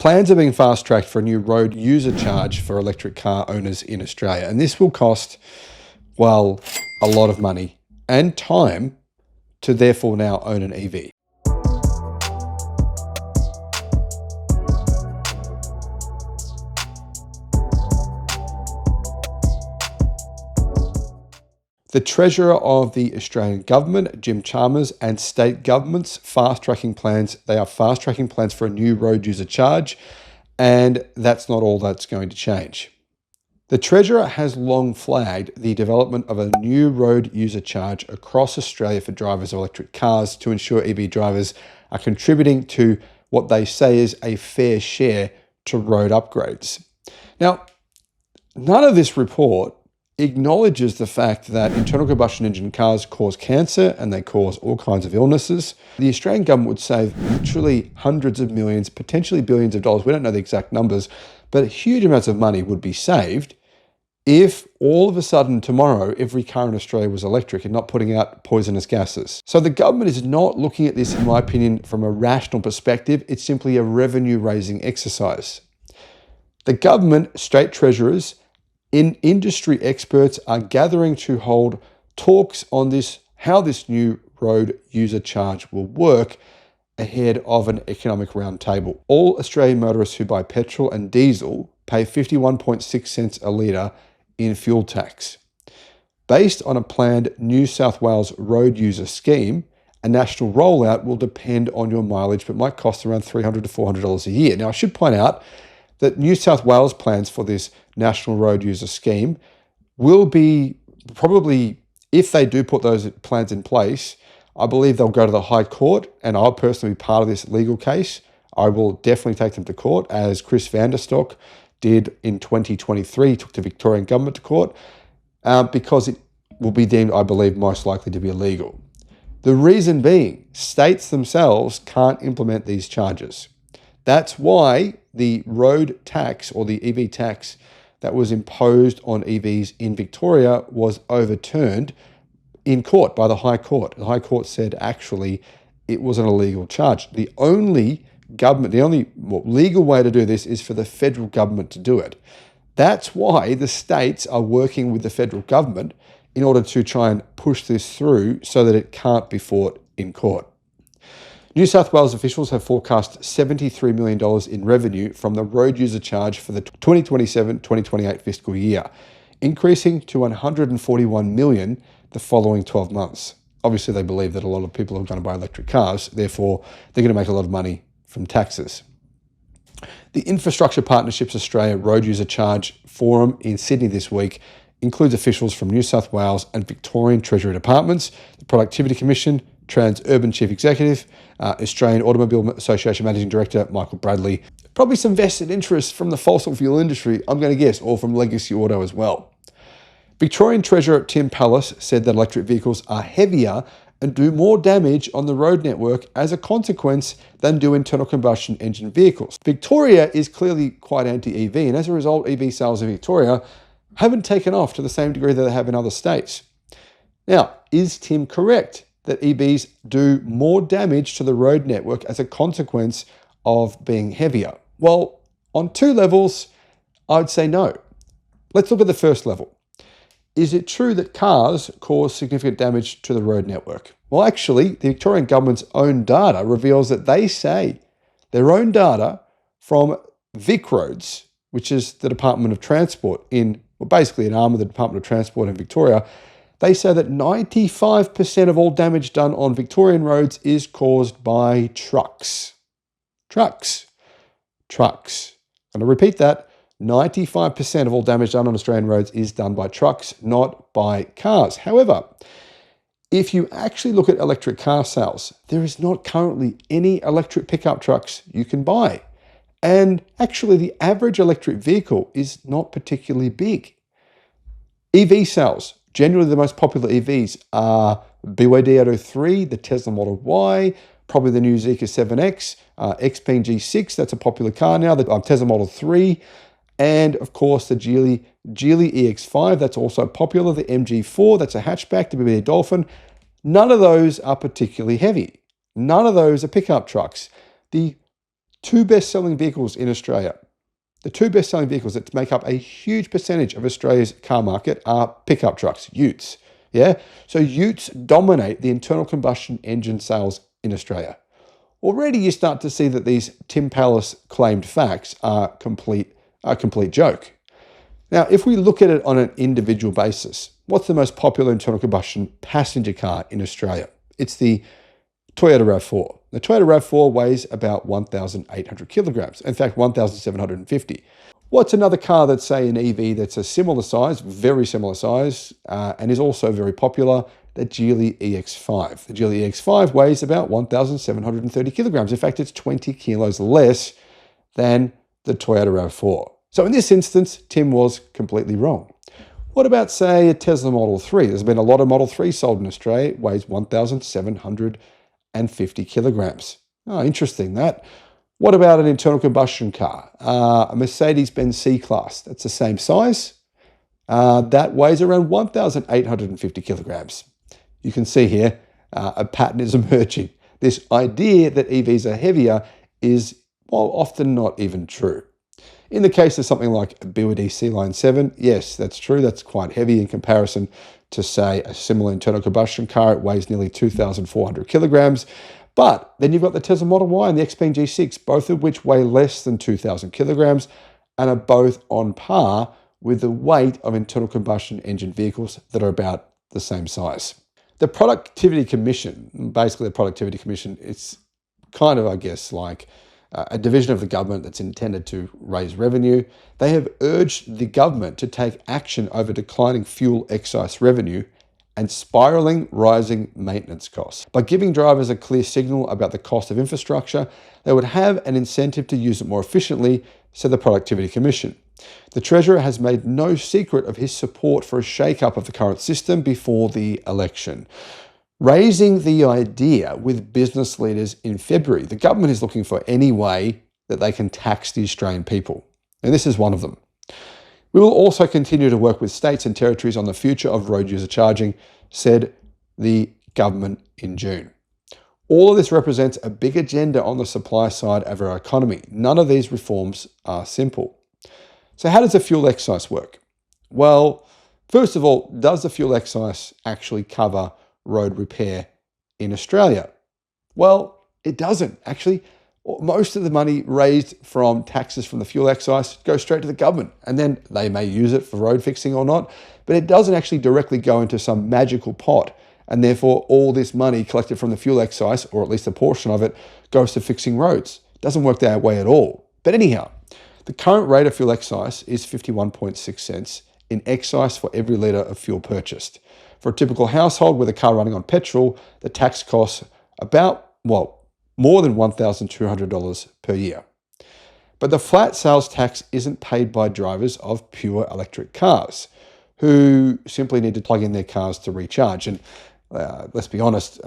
Plans are being fast-tracked for a new road user charge for electric car owners in Australia. And this will cost, well, a lot of money and time to therefore now own an EV. The Treasurer of the Australian Government, Jim Chalmers, and state governments fast-tracking plans. They are fast-tracking plans for a new road user charge, and that's not all that's going to change. The Treasurer has long flagged the development of a new road user charge across Australia for drivers of electric cars to ensure EV drivers are contributing to what they say is a fair share to road upgrades. Now, none of this report acknowledges the fact that internal combustion engine cars cause cancer and they cause all kinds of illnesses. The Australian government would save literally hundreds of millions, potentially billions of dollars. We don't know the exact numbers, but huge amounts of money would be saved if all of a sudden tomorrow every car in Australia was electric and not putting out poisonous gases. So the government is not looking at this, in my opinion, from a rational perspective. It's simply a revenue-raising exercise. The government, state treasurers, industry experts are gathering to hold talks on this, how this new road user charge will work ahead of an economic roundtable. All Australian motorists who buy petrol and diesel pay 51.6 cents a litre in fuel tax. Based on a planned New South Wales road user scheme, a national rollout will depend on your mileage, but might cost around $300 to $400 a year. Now, I should point out that New South Wales plans for this national road user scheme will be probably, if they do put those plans in place, I believe they'll go to the High Court, and I'll personally be part of this legal case. I will definitely take them to court, as Chris Vanderstock did in 2023. He took the Victorian government to court because it will be deemed, I believe, most likely to be illegal. The reason being, states themselves can't implement these charges. That's why the road tax, or the EV tax, that was imposed on EVs in Victoria was overturned in court by the High Court. The High Court said actually it was an illegal charge. The only legal way to do this is for the federal government to do it. That's why the states are working with the federal government in order to try and push this through so that it can't be fought in court. New South Wales officials have forecast $73 million in revenue from the road user charge for the 2027-2028 fiscal year, increasing to $141 million the following 12 months. Obviously, they believe that a lot of people are going to buy electric cars, therefore they're going to make a lot of money from taxes. The Infrastructure Partnerships Australia Road User Charge Forum in Sydney this week includes officials from New South Wales and Victorian Treasury Departments, the Productivity Commission, Transurban Chief Executive, Australian Automobile Association Managing Director Michael Bradley. Probably some vested interest from the fossil fuel industry, I'm going to guess, or from Legacy Auto as well. Victorian Treasurer Tim Pallas said that electric vehicles are heavier and do more damage on the road network as a consequence than do internal combustion engine vehicles. Victoria is clearly quite anti-EV, and as a result, EV sales in Victoria haven't taken off to the same degree that they have in other states. Now, is Tim correct that EVs do more damage to the road network as a consequence of being heavier? Well, on two levels, I'd say no. Let's look at the first level. Is it true that cars cause significant damage to the road network? Well, actually, the Victorian government's own data reveals that they say their own data from VicRoads, which is the Department of Transport basically an arm of the Department of Transport in Victoria, they say that 95% of all damage done on Victorian roads is caused by trucks. Trucks. I'm going to repeat that. 95% of all damage done on Australian roads is done by trucks, not by cars. However, if you actually look at electric car sales, there is not currently any electric pickup trucks you can buy. And actually, the average electric vehicle is not particularly big. EV sales. Generally, the most popular EVs are BYD Atto 3, the Tesla Model Y, probably the new Zeekr 7X, Xpeng G6, that's a popular car now, the Tesla Model 3, and of course the Geely EX5, that's also popular, the MG4, that's a hatchback, the BYD Dolphin. None of those are particularly heavy. None of those are pickup trucks. The two best-selling vehicles in Australia. The two best-selling vehicles that make up a huge percentage of Australia's car market are pickup trucks, utes. Yeah, so utes dominate the internal combustion engine sales in Australia. Already you start to see that these Tim Pallas claimed facts are a complete joke. Now, if we look at it on an individual basis, what's the most popular internal combustion passenger car in Australia? It's the Toyota RAV4. The Toyota RAV4 weighs about 1,800 kilograms. In fact, 1,750. What's another car that's, say, an EV that's a similar size, very similar size, and is also very popular? The Geely EX5. The Geely EX5 weighs about 1,730 kilograms. In fact, it's 20 kilos less than the Toyota RAV4. So in this instance, Tim was completely wrong. What about, say, a Tesla Model 3? There's been a lot of Model 3 sold in Australia. It weighs 1,750 kilograms. Oh, interesting that. What about an internal combustion car? A Mercedes-Benz C-Class. That's the same size. That weighs around 1,850 kilograms. You can see here a pattern is emerging. This idea that EVs are heavier is, well, often not even true. In the case of something like a BYD C-Line 7, yes, that's true. That's quite heavy in comparison to, say, a similar internal combustion car. It weighs nearly 2,400 kilograms. But then you've got the Tesla Model Y and the Xpeng G6, both of which weigh less than 2,000 kilograms and are both on par with the weight of internal combustion engine vehicles that are about the same size. The Productivity Commission, basically the Productivity Commission, it's kind of, I guess, like a division of the government that's intended to raise revenue. They have urged the government to take action over declining fuel excise revenue and spiralling rising maintenance costs. By giving drivers a clear signal about the cost of infrastructure, they would have an incentive to use it more efficiently, said the Productivity Commission. The Treasurer has made no secret of his support for a shake-up of the current system before the election. Raising the idea with business leaders in February, the government is looking for any way that they can tax the Australian people. And this is one of them. We will also continue to work with states and territories on the future of road user charging, said the government in June. All of this represents a big agenda on the supply side of our economy. None of these reforms are simple. So how does the fuel excise work? Well, first of all, does the fuel excise actually cover road repair in Australia? Well, it doesn't. Actually, most of the money raised from taxes from the fuel excise goes straight to the government, and then they may use it for road fixing or not, but it doesn't actually directly go into some magical pot, and therefore all this money collected from the fuel excise, or at least a portion of it, goes to fixing roads. It doesn't work that way at all. But anyhow, the current rate of fuel excise is 51.6 cents in excise for every litre of fuel purchased. For a typical household with a car running on petrol, the tax costs about, more than $1,200 per year. But the flat sales tax isn't paid by drivers of pure electric cars who simply need to plug in their cars to recharge. And let's be honest,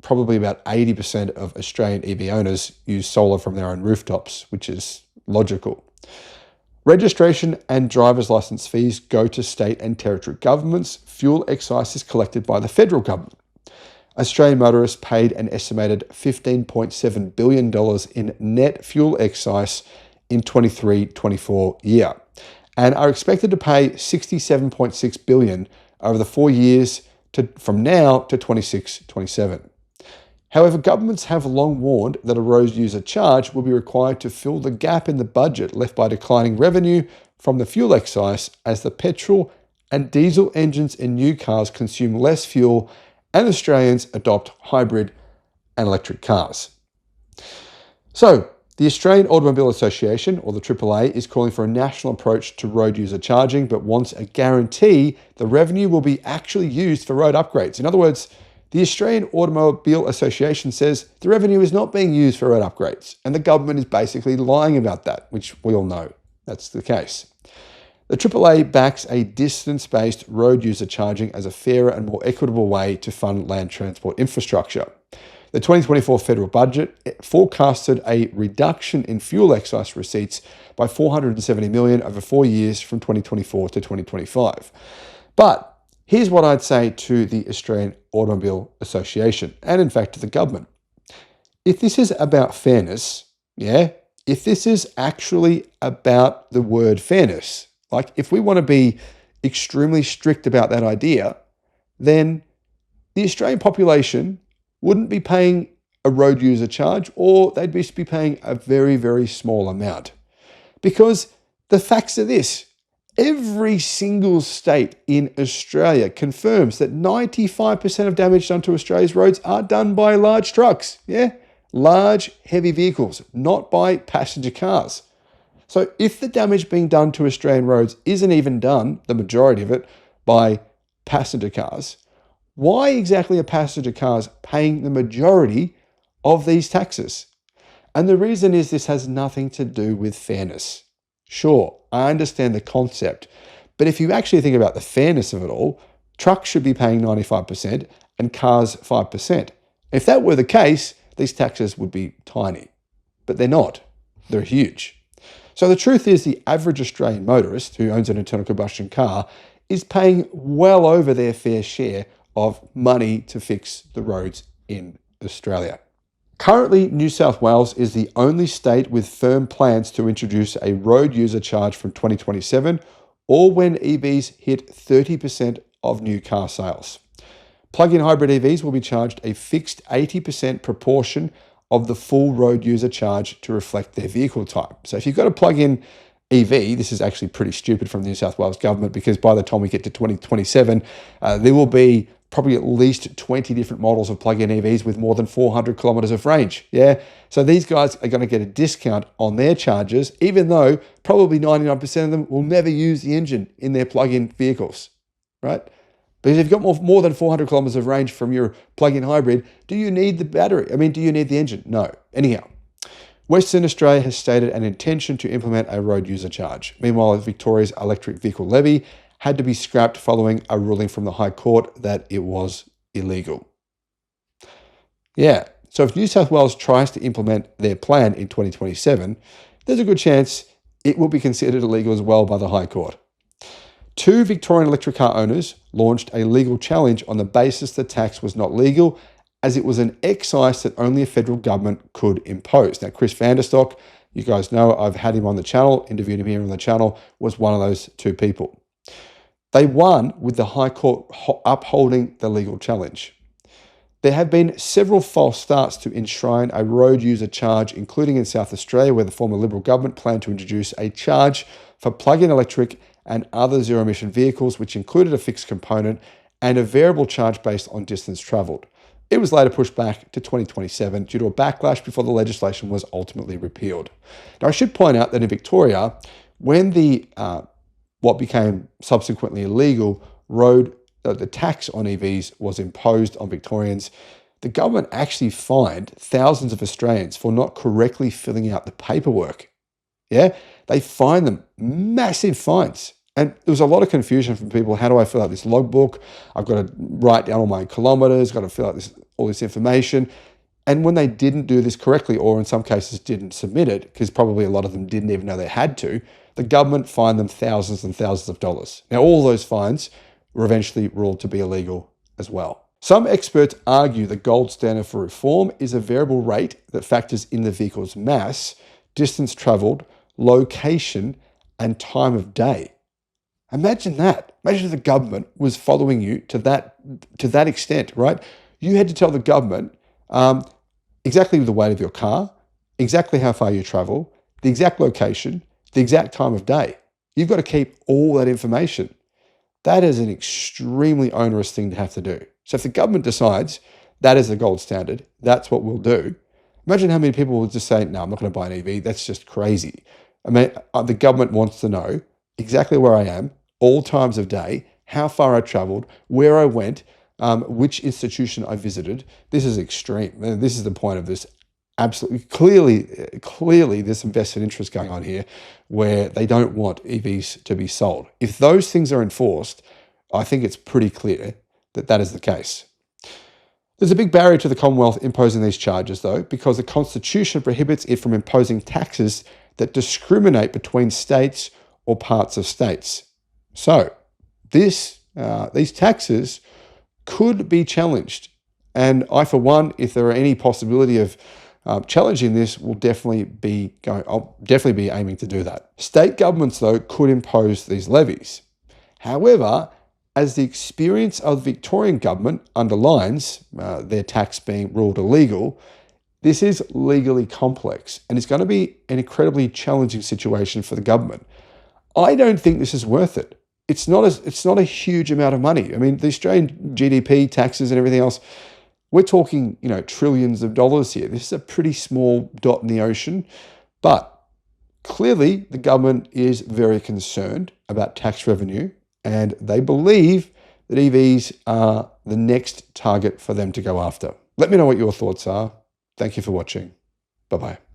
probably about 80% of Australian EV owners use solar from their own rooftops, which is logical. Registration and driver's license fees go to state and territory governments. Fuel excise is collected by the federal government. Australian motorists paid an estimated $15.7 billion in net fuel excise in 23-24 year and are expected to pay $67.6 billion over the 4 years from now to 26-27. However, governments have long warned that a road user charge will be required to fill the gap in the budget left by declining revenue from the fuel excise as the petrol and diesel engines in new cars consume less fuel and Australians adopt hybrid and electric cars. So, the Australian Automobile Association, or the AAA, is calling for a national approach to road user charging, but wants a guarantee the revenue will be actually used for road upgrades. In other words, the Australian Automobile Association says the revenue is not being used for road upgrades, and the government is basically lying about that, which we all know that's the case. The AAA backs a distance-based road user charging as a fairer and more equitable way to fund land transport infrastructure. The 2024 federal budget forecasted a reduction in fuel excise receipts by $470 million over 4 years from 2024 to 2025. But here's what I'd say to the Australian Automobile Association, and in fact to the government. If this is about fairness, if this is actually about the word fairness, like if we want to be extremely strict about that idea, then the Australian population wouldn't be paying a road user charge, or they'd be paying a very, very small amount. Because the facts are this: every single state in Australia confirms that 95% of damage done to Australia's roads are done by large trucks. Yeah? Large, heavy vehicles, not by passenger cars. So if the damage being done to Australian roads isn't even done, the majority of it, by passenger cars, why exactly are passenger cars paying the majority of these taxes? And the reason is this has nothing to do with fairness. Sure, I understand the concept, but if you actually think about the fairness of it all, trucks should be paying 95% and cars 5%. If that were the case, these taxes would be tiny, but they're not. They're huge. So the truth is the average Australian motorist who owns an internal combustion car is paying well over their fair share of money to fix the roads in Australia. Currently, New South Wales is the only state with firm plans to introduce a road user charge from 2027, or when EVs hit 30% of new car sales. Plug-in hybrid EVs will be charged a fixed 80% proportion of the full road user charge to reflect their vehicle type. So if you've got a plug-in EV, this is actually pretty stupid from the New South Wales government, because by the time we get to 2027, there will be probably at least 20 different models of plug-in EVs with more than 400 kilometers of range. Yeah. So these guys are going to get a discount on their charges, even though probably 99% of them will never use the engine in their plug-in vehicles, right? Because if you've got more than 400 kilometers of range from your plug-in hybrid, do you need the battery? I mean, do you need the engine? No. Anyhow, Western Australia has stated an intention to implement a road user charge. Meanwhile, Victoria's electric vehicle levy had to be scrapped following a ruling from the High Court that it was illegal. Yeah, so if New South Wales tries to implement their plan in 2027, there's a good chance it will be considered illegal as well by the High Court. 2 Victorian electric car owners launched a legal challenge on the basis the tax was not legal, as it was an excise that only a federal government could impose. Now, Chris Vanderstock, you guys know, I've had him on the channel, interviewed him here on the channel, was one of those 2 people. They won with the High Court upholding the legal challenge. There have been several false starts to enshrine a road user charge, including in South Australia, where the former Liberal government planned to introduce a charge for plug-in electric and other zero-emission vehicles, which included a fixed component and a variable charge based on distance travelled. It was later pushed back to 2027 due to a backlash before the legislation was ultimately repealed. Now, I should point out that in Victoria, when the what became subsequently illegal the tax on EVs was imposed on Victorians, the government actually fined thousands of Australians for not correctly filling out the paperwork. Yeah, they fined them massive fines. And there was a lot of confusion from people. How do I fill out this logbook? I've got to write down all my kilometers, got to fill out all this information. And when they didn't do this correctly, or in some cases didn't submit it, because probably a lot of them didn't even know they had to, the government fined them thousands and thousands of dollars. Now, all those fines were eventually ruled to be illegal as well. Some experts argue the gold standard for reform is a variable rate that factors in the vehicle's mass, distance travelled, location, and time of day. Imagine that. Imagine if the government was following you to that extent, right? You had to tell the government exactly the weight of your car, exactly how far you travel, the exact location, the exact time of day. You've got to keep all that information. That is an extremely onerous thing to have to do. So if the government decides that is the gold standard, that's what we'll do. Imagine how many people will just say, no, I'm not going to buy an EV. That's just crazy. I mean, the government wants to know exactly where I am, all times of day, how far I traveled, where I went, which institution I visited. This is extreme. This is the point of this. Absolutely, clearly, there's some vested interest going on here where they don't want EVs to be sold. If those things are enforced, I think it's pretty clear that that is the case. There's a big barrier to the Commonwealth imposing these charges, though, because the Constitution prohibits it from imposing taxes that discriminate between states or parts of states. So, these taxes could be challenged. And I, for one, if there are any possibility of challenging this will definitely be going. I'll definitely be aiming to do that. State governments, though, could impose these levies. However, as the experience of the Victorian government underlines, their tax being ruled illegal, this is legally complex and it's going to be an incredibly challenging situation for the government. I don't think this is worth it. It's not a huge amount of money. I mean, the Australian GDP, taxes, and everything else, we're talking, trillions of dollars here. This is a pretty small dot in the ocean, but clearly the government is very concerned about tax revenue and they believe that EVs are the next target for them to go after. Let me know what your thoughts are. Thank you for watching. Bye-bye.